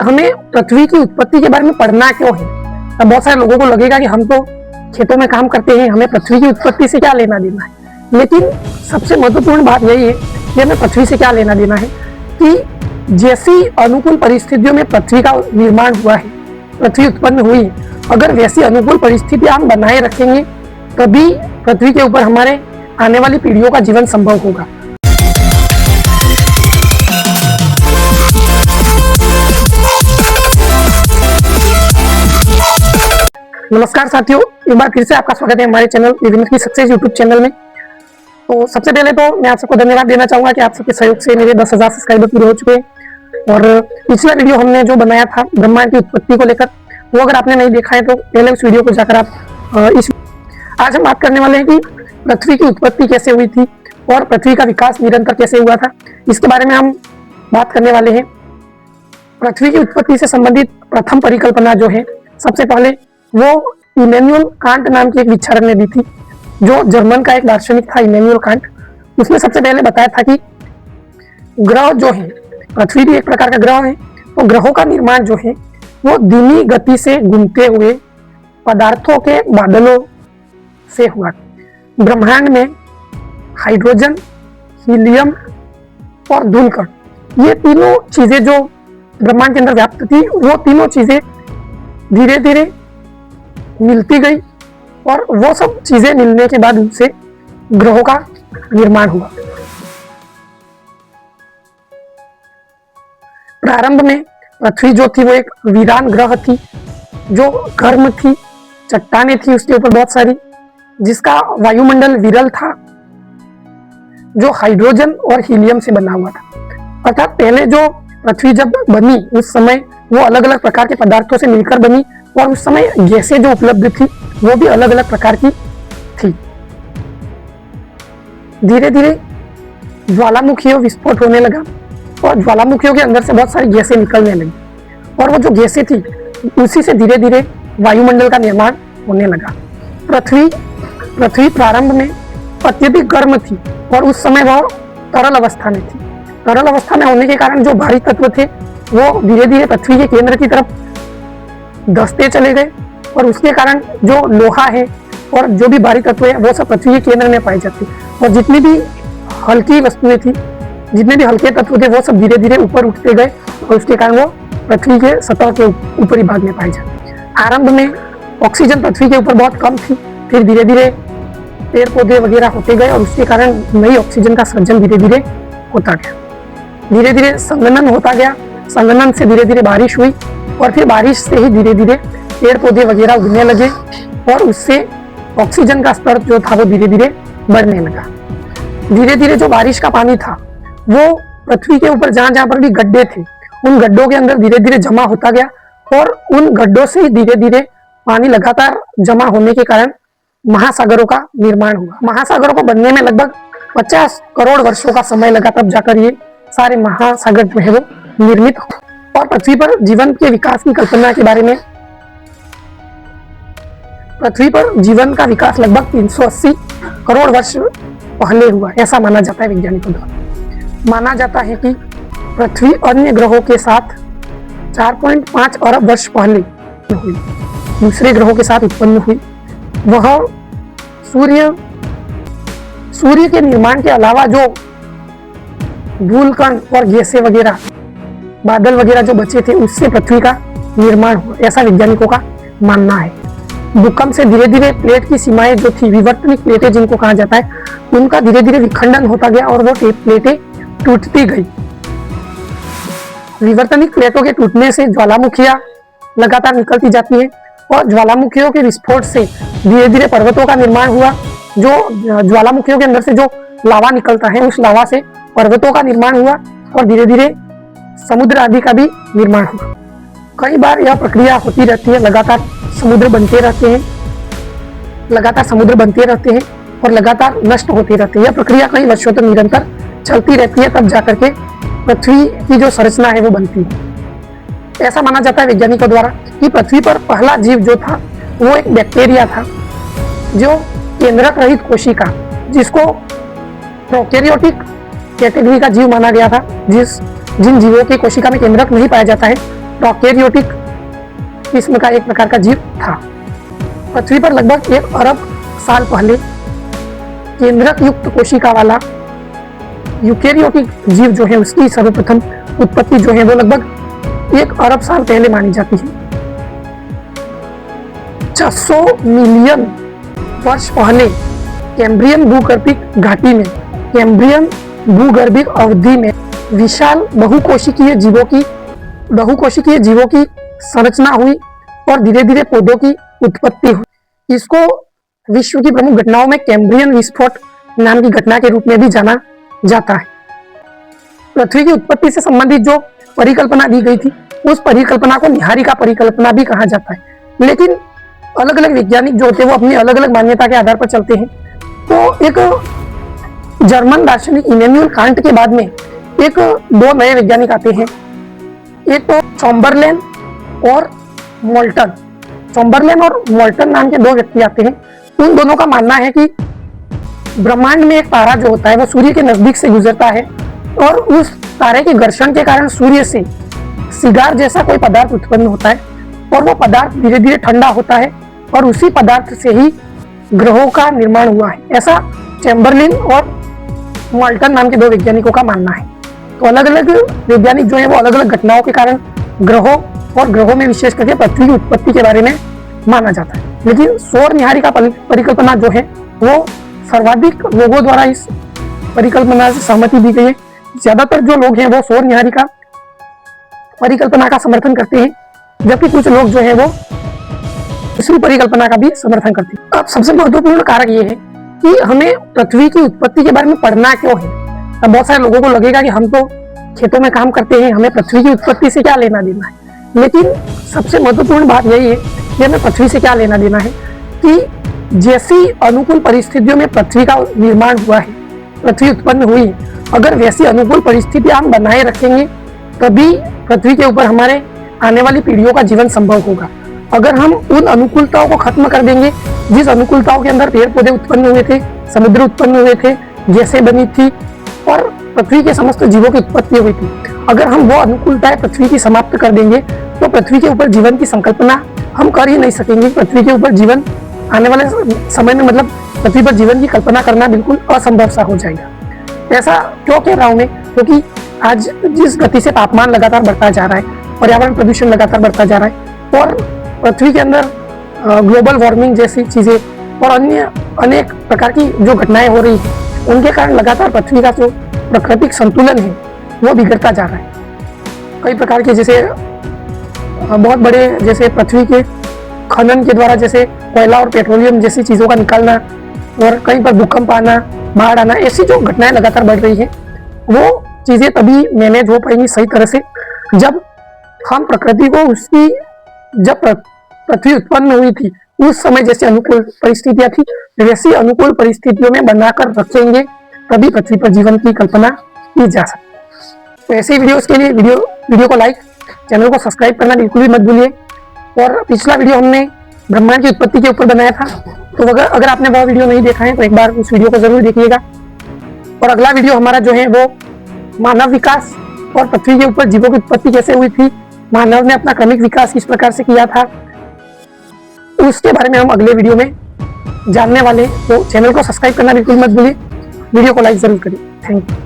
हमें पृथ्वी की उत्पत्ति के बारे में पढ़ना क्यों है। अब बहुत सारे लोगों को लगेगा कि हम तो खेतों में काम करते हैं, हमें पृथ्वी की उत्पत्ति से क्या लेना देना है। लेकिन सबसे महत्वपूर्ण बात यही है कि हमें पृथ्वी से क्या लेना देना है कि जैसी अनुकूल परिस्थितियों में पृथ्वी का निर्माण हुआ है, पृथ्वी उत्पन्न हुई, अगर वैसी अनुकूल परिस्थितियां हम बनाए रखेंगे तभी पृथ्वी के ऊपर हमारे आने वाली पीढ़ियों का जीवन संभव होगा। नमस्कार साथियों, एक बार फिर से आपका स्वागत है हमारे चैनल विभिन्न की सक्सेस यूट्यूब चैनल में। तो सबसे पहले तो मैं आप सबको धन्यवाद देना चाहूंगा कि आप सबके सहयोग से मेरे 10,000 सब्सक्राइबर पूरे हो चुके हैं। और पिछला वीडियो हमने जो बनाया था ब्रह्मांड की उत्पत्ति को लेकर, वो अगर आपने नहीं देखा है तो पहले उस वीडियो को जाकर आप आज हम बात करने वाले हैं कि पृथ्वी की उत्पत्ति कैसे हुई थी और पृथ्वी का विकास निरंतर कैसे हुआ था, इसके बारे में हम बात करने वाले हैं। पृथ्वी की उत्पत्ति से संबंधित प्रथम परिकल्पना जो है, सबसे पहले वो इमैनुअल कांट नाम की एक विचारक ने दी थी, जो जर्मन का एक दार्शनिक था इमैनुअल कांट। उसने सबसे पहले बताया था कि ग्रह जो है, पृथ्वी भी एक प्रकार का ग्रह है, तो ग्रहों का निर्माण जो है वो धीमी गति से घूमते हुए पदार्थों के बादलों से हुआ। ब्रह्मांड में हाइड्रोजन, हीलियम और धूलकण, ये तीनों चीजें जो ब्रह्मांड के अंदर व्याप्त थी, वो तीनों चीजें धीरे धीरे मिलती गई और वो सब चीजें मिलने के बाद उनसे ग्रहों का निर्माण हुआ। प्रारंभ में पृथ्वी जो थी वो एक वीरान ग्रह थी, जो गर्म थी, चट्टानें थी उसके ऊपर बहुत सारी, जिसका वायुमंडल विरल था, जो हाइड्रोजन और हीलियम से बना हुआ था। अर्थात पहले जो पृथ्वी जब बनी उस समय वो अलग अलग प्रकार के पदार्थों से मिलकर बनी और उस समय गैसें जो उपलब्ध थी वो भी अलग अलग प्रकार की थी। धीरे धीरे ज्वालामुखियों विस्फोट होने लगा और ज्वालामुखियों के अंदर से बहुत सारी गैसें निकलने लगी और वो जो गैसें थी उसी से धीरे धीरे वायुमंडल का निर्माण होने लगा। पृथ्वी प्रारंभ में अत्यधिक गर्म थी और उस समय वह तरल अवस्था में थी। तरल अवस्था में होने के कारण जो भारी तत्व थे वो धीरे धीरे पृथ्वी के केंद्र की तरफ धंसते चले गए और उसके कारण जो लोहा है और जो भी भारी तत्व है वो सब पृथ्वी के केंद्र में पाए जाते और जितनी भी हल्की वस्तुएं थी, जितने भी हल्के तत्व थे वो सब धीरे धीरे ऊपर उठते गए और उसके कारण वो पृथ्वी के सतह के ऊपरी भाग में पाए जाते। आरंभ में ऑक्सीजन पृथ्वी के ऊपर बहुत कम थी, फिर धीरे धीरे पेड़ पौधे वगैरह होते गए और उसके कारण नई ऑक्सीजन का सृजन धीरे धीरे होता गया। धीरे धीरे संघनन होता गया, संघनन से धीरे धीरे बारिश हुई और फिर बारिश से ही धीरे धीरे पेड़ पौधे वगैरह उगने लगे और उससे ऑक्सीजन का स्तर जो था वो धीरे धीरे बढ़ने लगा। धीरे धीरे जो बारिश का पानी था वो पृथ्वी के ऊपर जहां जहां पर भी गड्ढे थे उन गड्ढों के अंदर धीरे धीरे जमा होता गया और उन गड्ढों से ही धीरे धीरे पानी लगातार जमा होने के कारण महासागरों का निर्माण हुआ। महासागरों को बनने में लगभग 50 करोड़ वर्षों का समय लगा, तब जाकर ये सारे महासागर जो है वो निर्मित हो। और पृथ्वी पर जीवन के विकास की कल्पना के बारे में, पृथ्वी पर जीवन का विकास लगभग 380 करोड़ वर्ष पहले हुआ, ऐसा माना जाता है वैज्ञानिकों द्वारा। माना जाता है कि पृथ्वी अन्य ग्रहों के साथ 4.5 अरब वर्ष पहले हुई, दूसरे ग्रहों के साथ उत्पन्न हुई। वह सूर्य के निर्माण के अलावा जो धूलकण और गैसें वगैरह, बादल वगैरह जो बचे थे उससे पृथ्वी का निर्माण हुआ, ऐसा वैज्ञानिकों का मानना है। भूकंप से धीरे धीरे प्लेट की सीमाएं जो थी, विवर्तनिक प्लेटें जिनको कहा जाता है, उनका धीरे धीरे विखंडन होता गया और वो प्लेटें टूटती गई। विवर्तनिक प्लेटों के टूटने से ज्वालामुखियां लगातार निकलती जाती है और ज्वालामुखियों के विस्फोट से धीरे धीरे पर्वतों का निर्माण हुआ। जो ज्वालामुखियों के अंदर से जो लावा निकलता है उस लावा से पर्वतों का निर्माण हुआ और धीरे धीरे समुद्र आदि का भी निर्माण हुआ। कई बार यह प्रक्रिया होती रहती है, लगातार समुद्र बनते रहते हैं और लगातार नष्ट होते रहते हैं। यह प्रक्रिया कई वर्षों तक निरंतर चलती रहती है, तब जाकर के पृथ्वी की जो संरचना है वो बनती है। ऐसा माना जाता है वैज्ञानिकों द्वारा कि पृथ्वी पर पहला जीव जो था वो एक बैक्टीरिया था, जो केंद्रक रहित कोशिका, जिसको प्रोकैरियोटिक कैटेगरी का जीव माना गया था, जिन जीवों की कोशिका में केंद्रक नहीं पाया जाता है प्रोकैरियोटिक किस्म का एक प्रकार का जीव था। पृथ्वी पर लगभग 1 अरब साल पहले केंद्रक युक्त कोशिका वाला यूकेरियोटिक जीव जो है उसकी सर्वप्रथम उत्पत्ति जो है वो लगभग 1 अरब साल पहले मानी जाती है। 600 मिलियन वर्ष पहले कैम्ब्रियन भूगर्भिक घाटी में, कैम्ब्रियन भूगर्भिक अवधि में विशाल बहुकोशिकीय जीवों की संरचना हुई और धीरे धीरे पौधों की उत्पत्ति हुई। इसको विश्व की प्रमुख घटनाओं में कैम्ब्रियन विस्फोट नाम की घटना के रूप में भी जाना जाता है। पृथ्वी की उत्पत्ति से संबंधित जो परिकल्पना दी गई थी उस परिकल्पना को निहारिका परिकल्पना भी कहा जाता है। लेकिन अलग अलग वैज्ञानिक जो होते हैं वो अपनी अलग अलग मान्यता के आधार पर चलते हैं। तो एक जर्मन दार्शनिक इमैनुएल कांट के बाद में 2 नए वैज्ञानिक आते हैं। एक तो चैम्बरलेन और मोल्टन। चैम्बरलेन और मोल्टन नाम के 2 व्यक्ति आते हैं। उन दोनों का मानना है कि ब्रह्मांड में एक तारा जो होता है वो सूर्य के नजदीक से गुजरता है और उस तारे के घर्षण के कारण सूर्य से सिगार जैसा कोई पदार्थ उत्पन्न होता है और वो पदार्थ धीरे धीरे ठंडा होता है और उसी पदार्थ से ही ग्रहों का निर्माण हुआ है। ऐसा चैम्बरलेन और मोल्टन नाम के 2 वैज्ञानिकों का मानना है। तो अलग अलग वैज्ञानिक जो है वो अलग अलग घटनाओं के कारण ग्रहों और ग्रहों में विशेष करके पृथ्वी की उत्पत्ति के बारे में माना जाता है। लेकिन सौर निहारिका परिकल्पना जो है वो सर्वाधिक लोगों द्वारा इस परिकल्पना से सहमति दी गई है। ज्यादातर जो लोग हैं वो सौर निहारिका परिकल्पना का समर्थन करते हैं, जबकि कुछ लोग जो है वो दूसरी परिकल्पना का भी समर्थन करते हैं। अब सबसे महत्वपूर्ण कारक ये है कि हमें पृथ्वी की उत्पत्ति के बारे में पढ़ना क्यों है। अब बहुत सारे लोगों को लगेगा कि हम तो खेतों में काम करते हैं, हमें पृथ्वी की उत्पत्ति से क्या लेना देना है। लेकिन सबसे महत्वपूर्ण बात यही है कि हमें पृथ्वी से क्या लेना देना है कि जैसी अनुकूल परिस्थितियों में पृथ्वी का निर्माण हुआ है, पृथ्वी उत्पन्न हुई है, अगर वैसी अनुकूल परिस्थितियां हम बनाए रखेंगे तभी पृथ्वी के ऊपर हमारे आने वाली पीढ़ियों का जीवन संभव होगा। अगर हम उन अनुकूलताओं को खत्म कर देंगे, जिस अनुकूलताओं के अंदर पेड़ पौधे उत्पन्न हुए थे, समुद्र उत्पन्न हुए थे, गैसें बनी थी और पृथ्वी के समस्त जीवों की उत्पत्ति हुई थी, अगर हम वो अनुकूलताएं पृथ्वी की समाप्त कर देंगे तो पृथ्वी के ऊपर जीवन की संकल्पना हम कर ही नहीं सकेंगे। पृथ्वी के ऊपर जीवन आने वाले समय में मतलब पृथ्वी पर जीवन की कल्पना करना बिल्कुल असंभव सा हो जाएगा। ऐसा क्यों कह रहा हूं मैं? क्योंकि आज जिस गति से तापमान लगातार बढ़ता जा रहा है, पर्यावरण प्रदूषण लगातार बढ़ता जा रहा है और पृथ्वी के अंदर ग्लोबल वार्मिंग जैसी चीजें और अन्य अनेक प्रकार की जो घटनाएं हो रही है, उनके कारण लगातार पृथ्वी का जो प्राकृतिक संतुलन है वो बिगड़ता जा रहा है। कई प्रकार के जैसे बहुत बड़े जैसे पृथ्वी के खनन के द्वारा जैसे कोयला और पेट्रोलियम जैसी चीजों का निकालना और कहीं पर भूकंप आना, बाढ़ आना, ऐसी जो घटनाएं लगातार बढ़ रही है वो चीजें तभी मैनेज हो पाएंगी सही तरह से जब हम प्रकृति को उसकी जब पृथ्वी उत्पन्न हुई थी उस समय जैसे अनुकूल परिस्थितियां थी वैसी अनुकूल परिस्थितियों में बनाकर रखेंगे, तभी पृथ्वी पर जीवन की कल्पना की जा सकती। तो ऐसे वीडियोस के लिए वीडियो को लाइक, चैनल को सब्सक्राइब करना बिल्कुल भी मत भूलिए। और पिछला वीडियो हमने ब्रह्मांड की उत्पत्ति के ऊपर बनाया था, तो अगर आपने वह वीडियो नहीं देखा है तो एक बार उस वीडियो को जरूर देखिएगा। और अगला वीडियो हमारा जो है वो मानव विकास और पृथ्वी के ऊपर जीवों की उत्पत्ति कैसे हुई थी, मानव ने अपना क्रमिक विकास किस प्रकार से किया था, उसके बारे में हम अगले वीडियो में जानने वाले हैं। तो चैनल को सब्सक्राइब करना बिल्कुल मत भूलिए, वीडियो को लाइक जरूर करिए। Thank you.